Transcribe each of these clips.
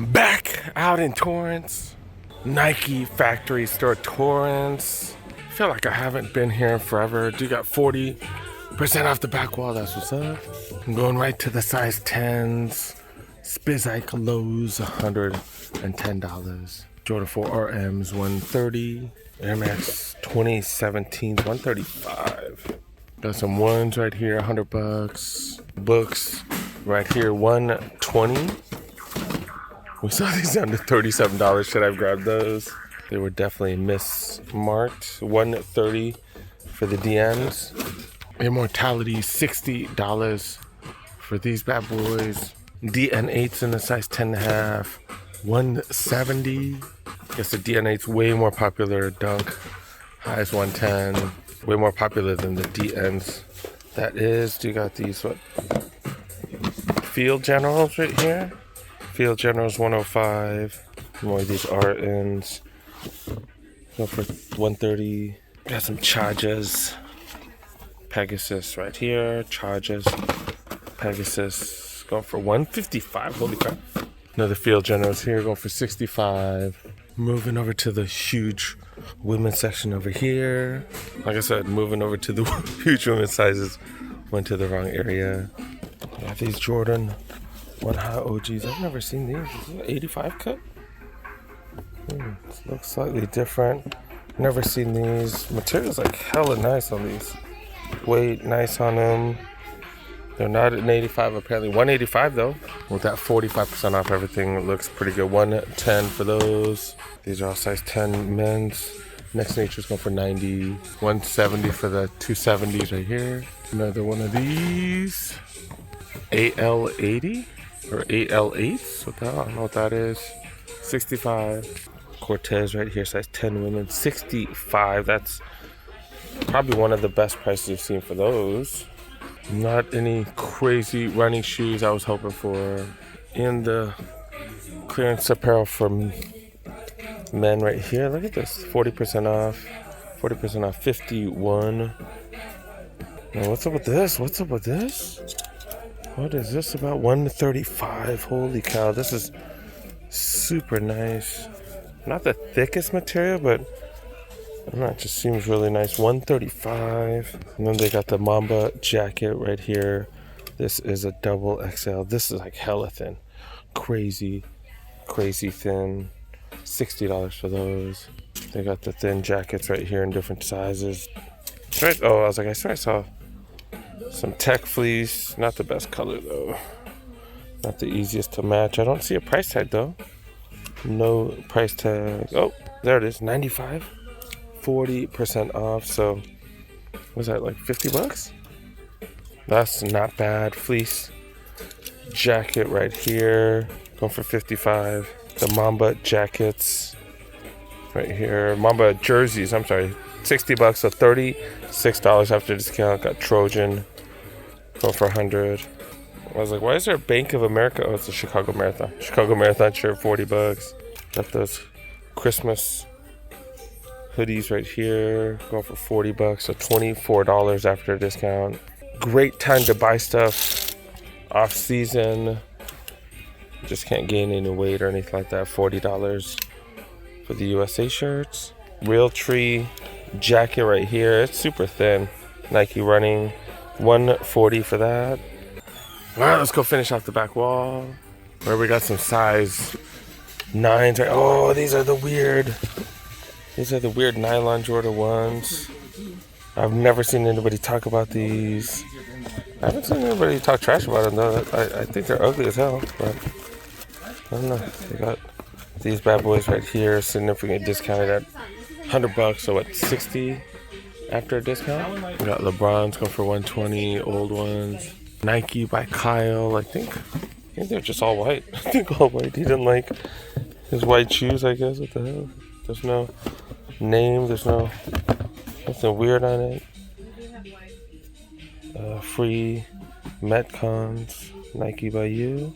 Back out in Torrance, Nike factory store Torrance. I feel like I haven't been here in forever. Do got 40% off the back wall, that's what's up. I'm going right to the size 10s. Spizike lows, $110. Jordan 4 RMs, $130. Air Max 2017s, $135. Got some ones right here, $100. Books right here, $120. We saw these down to $37. Should I have grabbed those? They were definitely mismarked. $130 for the DMs. Immortality, $60 for these bad boys. DN8s in the size 10.5, $170. I guess the DN8's way more popular. Dunk, highest 110. Way more popular than the DNs. That is, you got these, what? Field Generals right here. Field Generals, $105. More of these RNs. Go for $130. Got some charges. Pegasus right here. Charges. Pegasus going for $155. Holy crap. Another Field Generals here going for $65. Moving over to the huge women's section over here. Like I said, moving over to the huge women's sizes. Went to the wrong area. Got these Jordan 1 High OGs. I've never seen these. Is it an 85 cut? This looks slightly different. Never seen these. Material's like hella nice on these. Weight nice on them. They're not an 85, apparently. $185 though. With that 45% off everything, it looks pretty good. $110 for those. These are all size 10 men's. Next Nature's going for $90. $170 for the 270s right here. Another one of these. AL80 or AL8s. I don't know what that is. $65. Cortez right here, size 10 women. $65. That's probably one of the best prices I've seen for those. Not any crazy running shoes I was hoping for. In the clearance apparel for men right here. Look at this. 40% off. 40% off. 51. Now what's up with this? What's up with this? What is this about? $135. Holy cow. This is super nice. Not the thickest material, but I don't know, it just seems really nice. $135. And then they got the Mamba jacket right here. This is a double XL. This is like hella thin. Crazy thin. $60 for those. They got the thin jackets right here in different sizes. Right. Oh, I was like, I swear I saw some tech fleece. Not the best color though. Not the easiest to match. I don't see a price tag though. No price tag. Oh, there it is. $95. 40% off. So was that like $50? That's not bad. Fleece jacket right here. Going for $55. The Mamba jackets right here. Mamba jerseys. I'm sorry. $60. So $36 after discount. Got Trojan. Going for $100. I was like, why is there a Bank of America? Oh, it's a Chicago Marathon. Chicago Marathon shirt, $40. Got those Christmas hoodies right here. Going for $40. So $24 after a discount. Great time to buy stuff off season. Just can't gain any weight or anything like that. $40 for the USA shirts. Real Tree jacket right here. It's super thin. Nike running. $140 for that. All right, let's go finish off the back wall. Where we got some size 9s. Right? Oh, these are the weird nylon Jordan 1s. I've never seen anybody talk about these. I haven't seen anybody talk trash about them though. I think they're ugly as hell, but I don't know. They got these bad boys right here, significant discounted at $100. So what, $60 after a discount? We got LeBron's going for $120, old ones. Nike by Kyle. I think they're just all white. I think all white. He didn't like his white shoes, I guess. What the hell? There's no name. There's nothing weird on it. Free Metcons. Nike by you.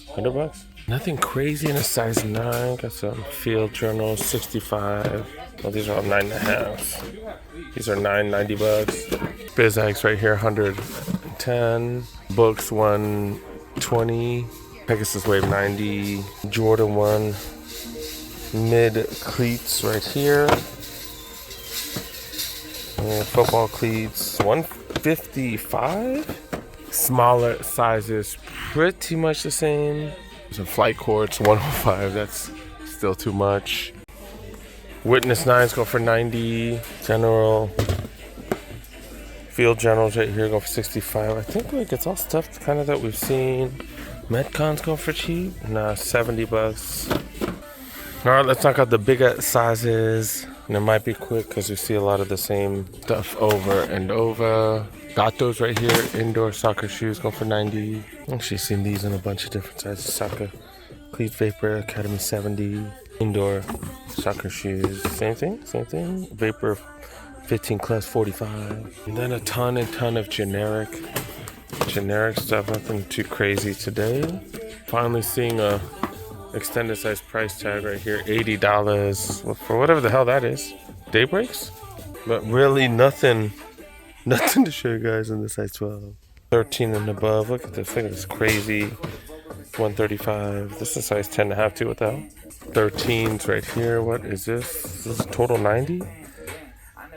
$100. Nothing crazy in a size 9. Got some Field Journals, $65. Well, these are all 9.5. These are $90. Bizikes right here, $110. Books, $120. Pegasus Wave 90. Jordan 1 mid cleats right here. And football cleats 155. Smaller sizes pretty much the same. Some flight courts 105. That's still too much. Witness 9s go for 90. General Field Generals right here go for 65. I think like it's all stuff kind of that we've seen. Metcons go for cheap. Nah, 70 bucks. All right, let's knock out the bigger sizes. And it might be quick because we see a lot of the same stuff over and over. Got those right here. Indoor soccer shoes go for 90. Actually seen these in a bunch of different sizes. Soccer Cleat Vapor Academy 70. Indoor soccer shoes. Same thing. Vapor 15 class 45. And then a ton of generic stuff. Nothing too crazy today. Finally seeing a extended size price tag right here, $80 for whatever the hell that is. Daybreaks? But really nothing to show you guys in the size 12. 13 and above. Look at this thing, it's crazy. 135. This is size 10 and a half too. What the hell? 13s right here. What is this? This is total 90.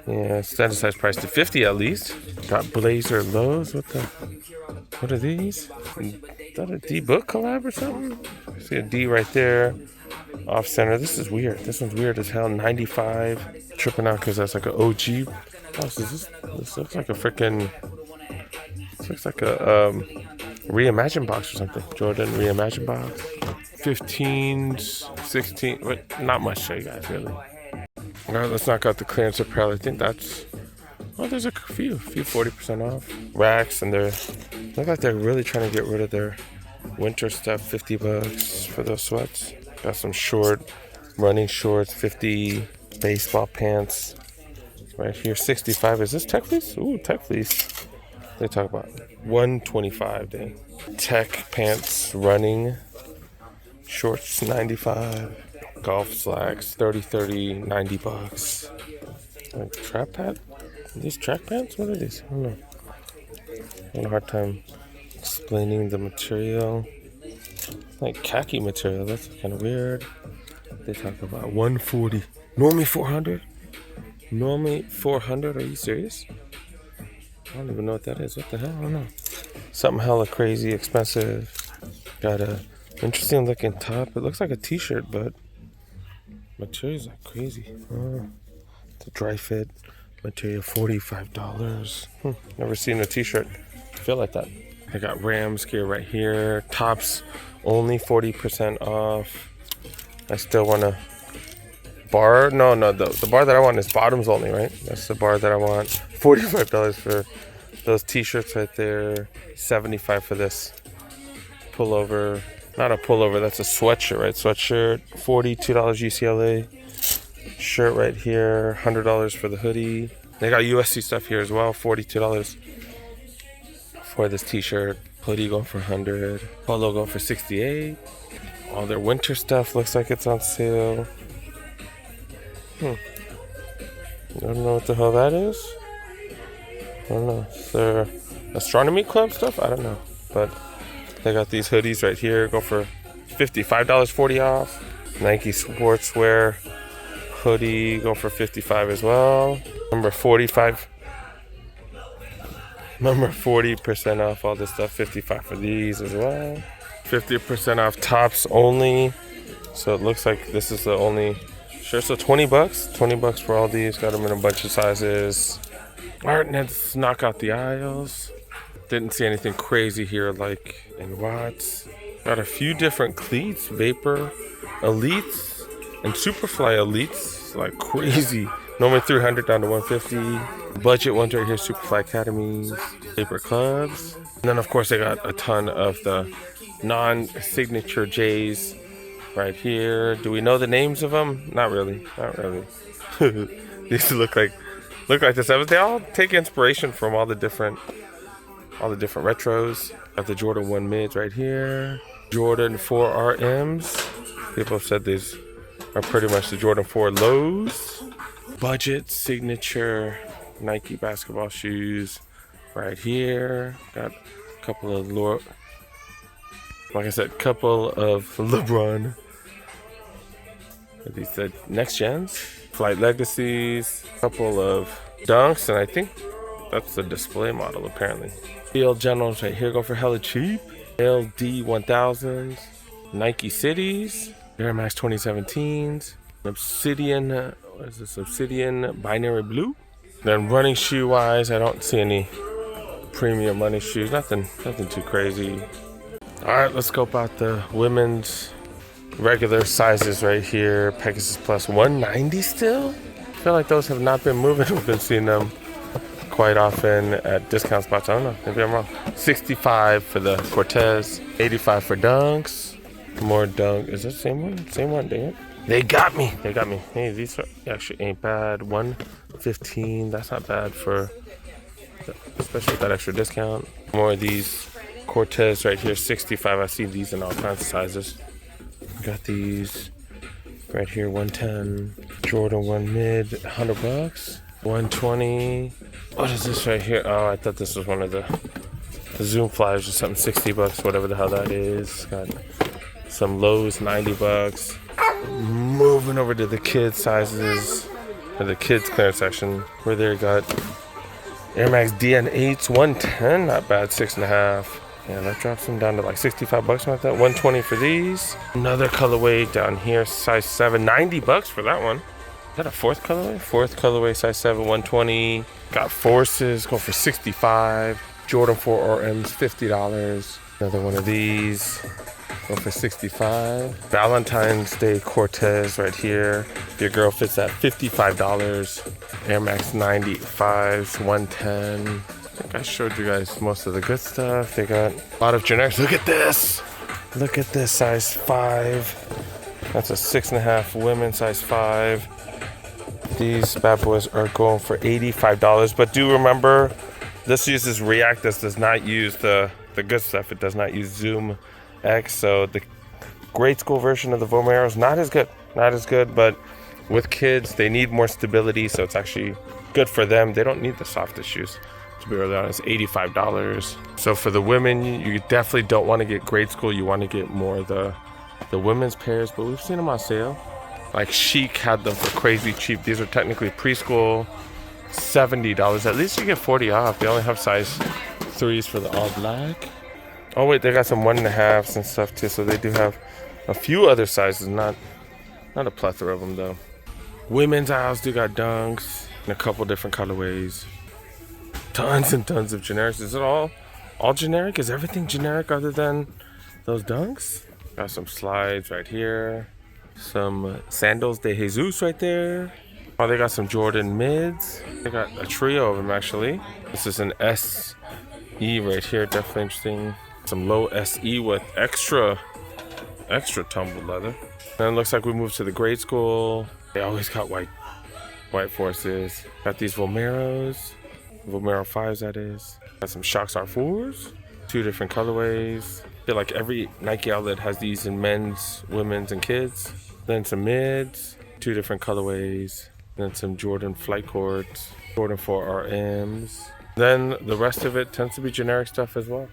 Yeah, standard size price to 50 at least. Got Blazer lows. What are these? Is that a D book collab or something? I see a D right there. Off center. This is weird. This one's weird as hell. 95. Tripping out because that's like an OG. Oh, so this looks like a freaking. This looks like a Reimagine box or something. Jordan Reimagine box. 15s, 16. But not much to show you guys really. All right, let's knock out the clearance apparel. I think that's. Oh, there's a few 40% off. Racks, and they look like they're really trying to get rid of their winter stuff. 50 bucks for those sweats. Got some running shorts, 50. Baseball pants right here, 65. Is this Tech Fleece? Ooh, Tech Fleece. They talk about 125 day. Tech pants, running shorts, 95. Golf slacks, 30, 90 bucks. Like trap pants? Are these track pants? What are these? I don't know. I have a hard time explaining the material. Like khaki material. That's kind of weird. They talk about 140. Normally 400. Normally 400. Are you serious? I don't even know what that is. What the hell? I don't know. Something hella crazy expensive. Got a interesting looking top. It looks like a t-shirt, but material's like crazy. It's a dry fit material, $45. Never seen a t-shirt feel like that. I got Rams gear right here. Tops only 40% off. I still want to bar. No, the bar that I want is bottoms only, right? That's the bar that I want. $45 for those t-shirts right there. $75 for this pullover. Not a pullover, that's a sweatshirt, right? Sweatshirt, $42 UCLA. Shirt right here, $100 for the hoodie. They got USC stuff here as well, $42 for this t-shirt. Hoodie going for $100. Polo going for $68. All their winter stuff looks like it's on sale. I don't know what the hell that is. I don't know. Is there astronomy club stuff? I don't know. But they got these hoodies right here. Go for $55, 40 off. Nike sportswear hoodie. Go for $55 as well. Number 45. Number 40% off all this stuff. $55 for these as well. 50% off tops only. So it looks like this is the only shirt. So $20. $20 for all these. Got them in a bunch of sizes. All right, let's knock out the aisles. Didn't see anything crazy here like in watts. Got a few different cleats, Vapor Elites and Superfly Elites, like crazy. Normally 300 down to 150. Budget ones right here, Superfly Academies, Vapor Clubs. And then of course they got a ton of the non-signature J's right here. Do we know the names of them? Not really. These look like the sevens. They all take inspiration from all the different retros. Got the Jordan 1 mids right here. Jordan 4 RMs. People have said these are pretty much the Jordan 4 lows. Budget signature Nike basketball shoes right here. Got a couple of Like I said, couple of LeBron. These said next gens, Flight Legacies, couple of Dunks, and I think that's the display model apparently. BL Generals right here go for hella cheap. LD 1000s, Nike Cities, Air Max 2017s, Obsidian, what is this? Obsidian Binary Blue. Then running shoe wise, I don't see any premium running shoes. Nothing too crazy. All right, let's scope out the women's regular sizes right here. Pegasus Plus 190 still. I feel like those have not been moving. We've been seeing them quite often at discount spots. I don't know, maybe I'm wrong. 65 for the Cortez, 85 for Dunks. More Dunk. Is that the same one? Same one, dang it. They got me. Hey, these actually ain't bad. 115. That's not bad for, especially with that extra discount. More of these Cortez right here, 65. I see these in all kinds of sizes. Got these right here, 110. Jordan 1 mid, $100. 120. What is this right here? Oh, I thought this was one of the Zoom flyers or something. $60, whatever the hell that is. Got some lows, $90. Moving over to the kids sizes, or the kids clearance section, where they got Air Max DN8s, 110, not bad, 6.5. Yeah, that drops them down to like $65 like that. 120 for these. Another colorway down here, size 7, $90 for that one. Is that a fourth colorway? Fourth colorway, size 7, 120. Got Forces, go for 65. Jordan 4 RMs, $50. Another one of these, go for 65. Valentine's Day Cortez right here. If your girl fits that, $55. Air Max 95s, 110. I think I showed you guys most of the good stuff. They got a lot of generics. Look at this. Look at this, size 5. That's a 6.5 women, size 5. These bad boys are going for $85. But do remember, this uses React. This does not use the good stuff. It does not use Zoom X. So the grade school version of the Vomero is not as good. But with kids, they need more stability. So it's actually good for them. They don't need the softest shoes. To be really honest, $85. So for the women, you definitely don't want to get grade school. You want to get more the women's pairs, but we've seen them on sale. Like Chic had them for crazy cheap. These are technically preschool, $70. At least you get 40 off. They only have size 3s for the all black. Oh wait, they got some 1.5s and stuff too. So they do have a few other sizes, not a plethora of them though. Women's aisles do got Dunks in a couple different colorways. Tons and tons of generics. Is it all generic? Is everything generic other than those Dunks? Got some slides right here. Some sandals de Jesus right there. Oh, they got some Jordan mids. They got a trio of them actually. This is an SE right here. Definitely interesting. Some low SE with extra tumbled leather. Then it looks like we moved to the grade school. They always got white Forces. Got these Vomeros. Vomero 5s, that is. Got some Shox R4s, 2 different colorways. I feel like every Nike outlet has these in men's, women's, and kids. Then some mids, 2 different colorways. Then some Jordan Flight Courts, Jordan 4 RMs. Then the rest of it tends to be generic stuff as well.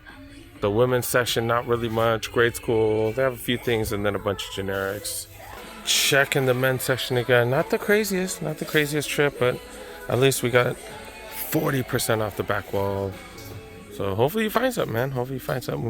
The women's section, not really much. Grade school, they have a few things and then a bunch of generics. Checking the men's section again. Not the craziest trip, but at least we got 40% off the back wall. So hopefully you find something, man. Hopefully you find something.